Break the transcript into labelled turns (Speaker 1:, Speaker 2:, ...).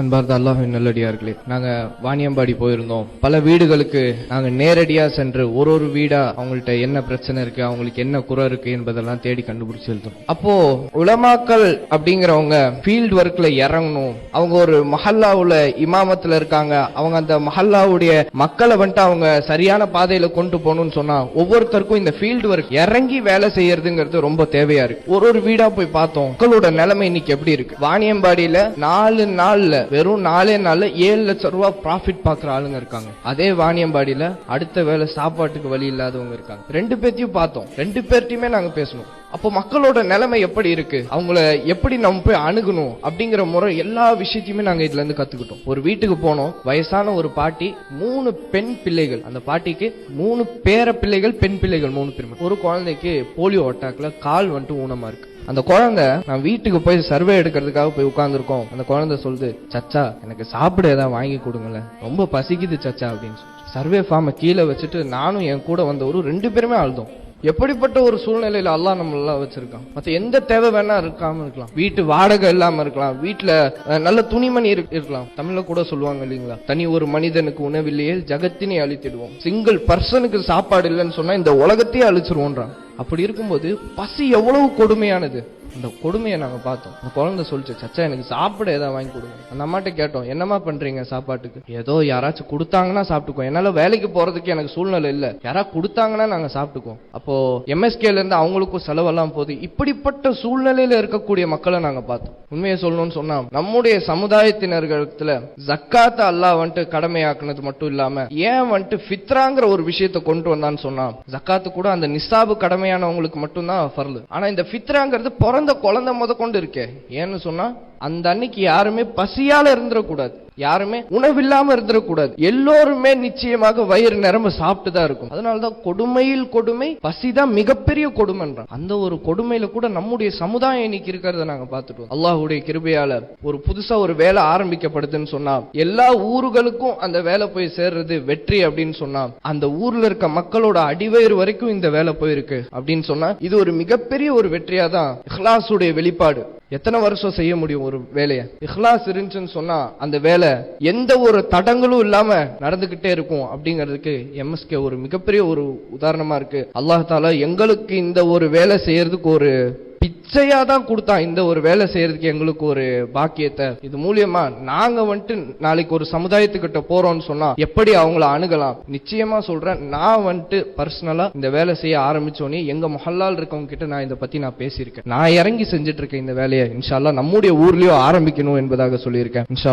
Speaker 1: அன்பார்ந்த அல்லாஹ்வின் நல்லடியார்களே, நாங்க வாணியம்பாடி போயிருந்தோம். பல வீடுகளுக்கு நாங்க நேரடியா சென்று ஒரு வீடா அவங்கள்ட்ட என்ன பிரச்சனை இருக்கு, அவங்களுக்கு என்ன குறை இருக்கு என்பதெல்லாம் தேடி கண்டுபிடிச்சு எழுதும். அப்போ உலமாக்கள் அப்படிங்கிறவங்க ஃபீல்ட் ஒர்க்ல இறங்கணும். அவங்க ஒரு மஹல்லாவுல இமாமத்துல இருக்காங்க. அவங்க அந்த மஹல்லாவுடைய மக்களை வந்துட்டு அவங்க சரியான பாதையில கொண்டு போகணும்னு சொன்னா ஒவ்வொருத்தருக்கும் இந்த ஃபீல்ட் ஒர்க் இறங்கி வேலை செய்யறதுங்கிறது ரொம்ப தேவையா இருக்கு. ஒரு வீடா போய் பார்த்தோம். மக்களோட நிலைமை இன்னைக்கு எப்படி இருக்கு? வாணியம்பாடியில 4 நாள்ல வெறும் 4 நாள்ல 7 லட்சம் ரூபாய் ப்ராஃபிட் பாக்குற ஆளுங்க இருக்காங்க. அதே வாணியம்பாடியில அடுத்த வேலை சாப்பாட்டுக்கு வழி இல்லாதவங்க இருக்காங்க. 2 பேர்த்தையும் பார்த்தோம். 2 பேர்ட்டையுமே நாங்க பேசணும். அப்போ மக்களோட நிலைமை எப்படி இருக்கு, அவங்கள எப்படி நம்ம போய் அணுகணும் அப்படிங்கிற முறை எல்லா விஷயத்தையுமே நாங்க இதுல இருந்து கத்துக்கிட்டோம். ஒரு வீட்டுக்கு போனோம். வயசான ஒரு பாட்டி, 3 பெண் பிள்ளைகள். அந்த பாட்டிக்கு 3 பேர பிள்ளைகள், பெண் பிள்ளைகள் 3 பேர். ஒரு குழந்தைக்கு போலியோ அட்டாக்ல கால் வந்துட்டு ஊனமா இருக்கு. அந்த குழந்தை, நான் வீட்டுக்கு போய் சர்வே எடுக்கிறதுக்காக போய் உட்கார்ந்துருக்கோம். அந்த குழந்தை சொல்லுது, சச்சா எனக்கு சாப்பிட ஏதாவது வாங்கி கொடுங்களேன், ரொம்ப பசிக்குது சச்சா அப்படின்னு சொல்லி சர்வே ஃபார்மை கீழே வச்சுட்டு நானும் என் கூட வந்த ஒரு 2 பேருமே அழுதோம். எப்படிப்பட்ட ஒரு சூழ்நிலையில அல்லாஹ் நம்ம எல்லாம் வச்சிருக்கான். மத்த எந்த தேவை வேணா இருக்காம இருக்கலாம், வீட்டு வாடகை இல்லாம இருக்கலாம், வீட்டுல நல்ல துணிமணி இருக்கலாம். தமிழ்ல கூட சொல்லுவாங்க இல்லீங்களா, தனி ஒரு மனிதனுக்கு உணவில்லையே ஜகத்தினை அழித்திடுவோம். சிங்கிள் பர்சனுக்கு சாப்பாடு இல்லைன்னு சொன்னா இந்த உலகத்தையே அழிச்சிருவோன்றான். அப்படி இருக்கும்போது பசி எவ்வளவு கொடுமையானது. அந்த கொடுமையை நாங்க பார்த்தோம். அந்த குழந்தை சொல்லிச்சு, சச்சா எனக்கு சாப்பிட ஏதாவது வாங்கி கொடுங்க. அந்த அம்மாட்ட கேட்டோம், என்னமா பண்றீங்க சாப்பாட்டுக்கு? ஏதோ யாராச்சும் கொடுத்தாங்கன்னா சாப்பிட்டுக்கோம், என்னால வேலைக்கு போறதுக்கு எனக்கு சூழ்நிலை இல்ல, யாராவது கொடுத்தாங்கன்னா நாங்க சாப்பிட்டுக்கோம். அப்போ எம்எஸ்கேல இருந்து அவங்களுக்கும் செலவெல்லாம் போகுது. இப்படிப்பட்ட சூழ்நிலையில இருக்கக்கூடிய மக்களை நாங்க பார்த்தோம். உண்மையை சொல்லணும்னு சொன்னா நம்முடைய சமுதாயத்தினர்களத்துல ஜக்காத்த அல்லாஹ் வந்துட்டு கடமையாக்குனது மட்டும் இல்லாம ஏன் வந்துட்டு ஃபித்ராங்கிற ஒரு விஷயத்தை கொண்டு வந்தான்னு சொன்னா, ஜக்காத்து கூட அந்த நிசாபு கடமையானவங்களுக்கு மட்டும்தான் ஃபர்லு. ஆனா இந்த ஃபித்ராங்கிறது பிறந்த குழந்தை முத கொண்டு இருக்கே. ஏன்னு சொன்னா அந்த அன்னைக்கு யாருமே பசியால இருந்துடக்கூடாது, யாருமே உணவில்லாம இருந்துடக்கூடாது. எல்லோருமே நிச்சயமாக வயிறு நிரம்ப சாப்பிட்டுதான் இருக்கும். அதனாலதான் கொடுமையில் கொடுமை, பசிதான் மிகப்பெரிய கொடுமைன்றான். அந்த ஒரு கொடுமையில கூட நம்முடைய சமுதாயம் இன்னைக்கு இருக்கிறத நாங்க பார்த்துட்டோம். அல்லாஹ்வுடைய கிருபையால ஒரு புதுசா ஒரு வேலை ஆரம்பிக்கப்படுதுன்னு சொன்னா எல்லா ஊர்களுக்கும் அந்த வேலை போய் சேர்றது வெற்றி அப்படின்னு சொன்னா, அந்த ஊர்ல இருக்க மக்களோட அடிவயிறு வரைக்கும் இந்த வேலை போயிருக்கு அப்படின்னு சொன்னா இது ஒரு மிகப்பெரிய ஒரு வெற்றியா தான் இஹ்லாஸுடைய வெளிப்பாடு. எத்தனை வருஷம் செய்ய முடியும் ஒரு வேலையை? இஹ்லாஸ் இருந்துச்சுன்னு சொன்னா அந்த வேலை எந்த ஒரு தடங்களும் இல்லாம நடந்துகிட்டே இருக்கும். அப்படிங்கிறதுக்கு எம்எஸ்கே ஒரு மிகப்பெரிய ஒரு உதாரணமா இருக்கு. அல்லாஹ் தாலா எங்களுக்கு இந்த ஒரு வேலை செய்யறதுக்கு ஒரு பிச்சையா தான் கொடுத்தான். இந்த ஒரு வேலை செய்யறதுக்கு எங்களுக்கு ஒரு பாக்கியத்தை. இது மூலியமா நாங்க வந்துட்டு நாளைக்கு ஒரு சமுதாயத்துக்கிட்ட போறோம்னு சொன்னா எப்படி அவங்கள அணுகலாம். நிச்சயமா சொல்றேன், நான் வந்துட்டு பர்சனலா இந்த வேலை செய்ய ஆரம்பிச்சோன்னே எங்க மொஹல்லால் இருக்கவங்க கிட்ட நான் இதை பத்தி நான் பேசியிருக்கேன். நான் இறங்கி செஞ்சுட்டு இருக்கேன் இந்த வேலையை. இன்ஷா அல்லாஹ் நம்முடைய ஊர்லயும் ஆரம்பிக்கணும் என்பதாக சொல்லியிருக்கேன். இன்ஷா